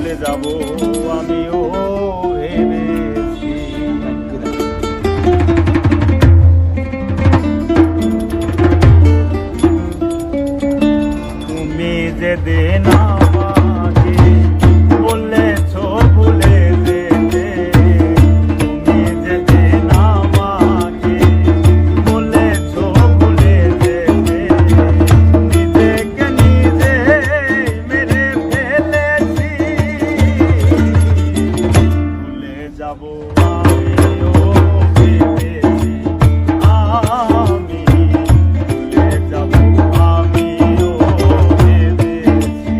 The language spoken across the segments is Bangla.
ভুলে যাব আমিও ভেবেছি। তুমি যেদিন আমাকে বলেছ ভুলে যেতে, তুমি যেদিন আমাকে বলেছ ভুলে যেতে, নিজেকে নিজে মেরে ফেলেছি। ভুলে যাব আমিও ভেবেছি, আমি ভুলে যাব আমিও ভেবেছি।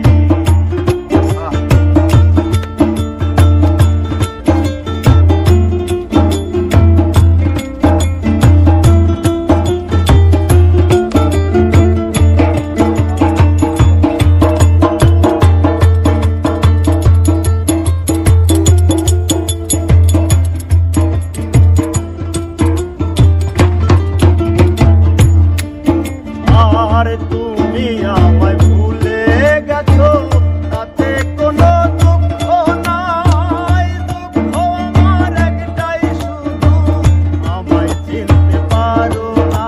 আর তুমি আমায় ভুলে গেছো, তাতে কোনো দুঃখ নাই। দুঃখ আমার একটাই, শুধু আমায় চিনতে পারো না।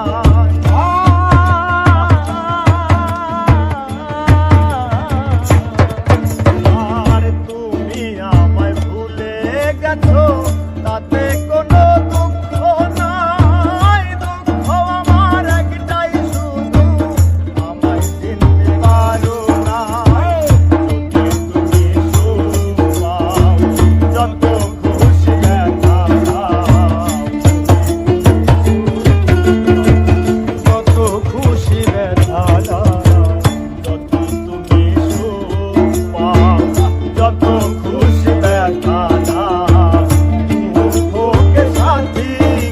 আর তুমি আমায় ভুলে গেছো, তাতে কোনো দুঃখ নাই। দুঃখ আমার একটাই, শুধু আমায় চিনতে পারো না। যদি তুমি সুখ পাও, যত খুশি ব্যথা দাও, যত খুশি ব্যথা দাও, যত তুমি সুখ পাও, যত খুশি ব্যথা দাও, দুঃখকে সাথী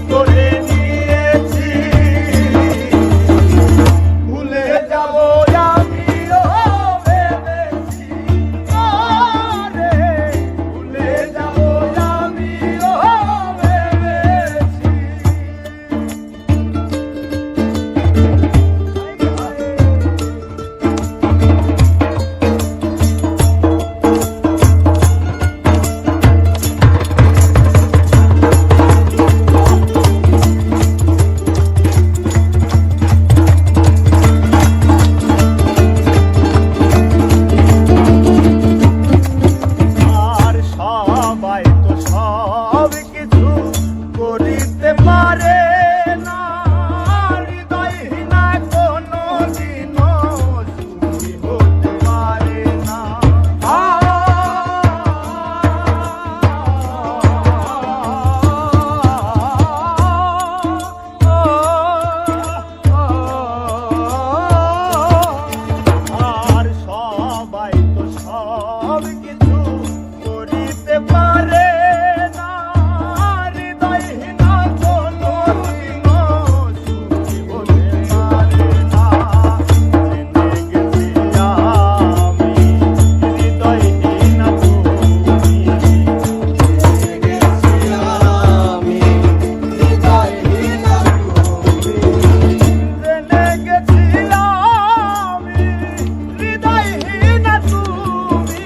করে নিয়েছি। ভুলে যাব আমিও ভেবেছি, আরে ভুলে যাব আমিও ভেবেছি। আর সবাই তো সব কিছু করিতে পারে না, হৃদয়হীনা কোনো দিনও সুখী হতে পারে না। আর সবাই তো সব কিছু করিতে পারে না, হৃদয়হীনা কোনো দিনও সুখী হতে পারে না। জেনে গেছি আমি হৃদয়হীনা তুমি, জেনে গেছি আমি হৃদয়হীনা তুমি, জেনে গেছি আমি হৃদয়হীনা তুমি।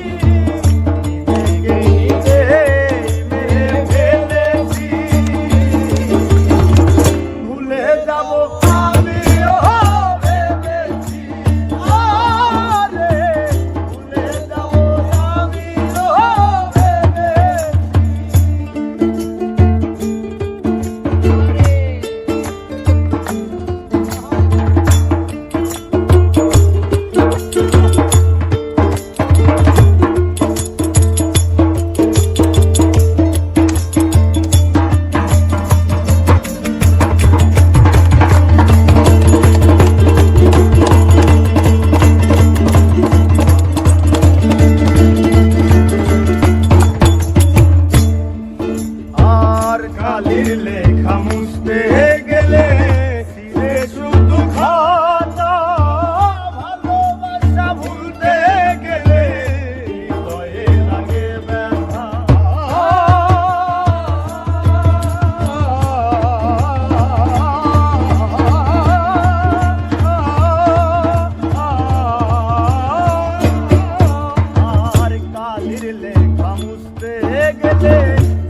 বুঝতে গেলে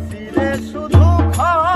সিরে শুধু খা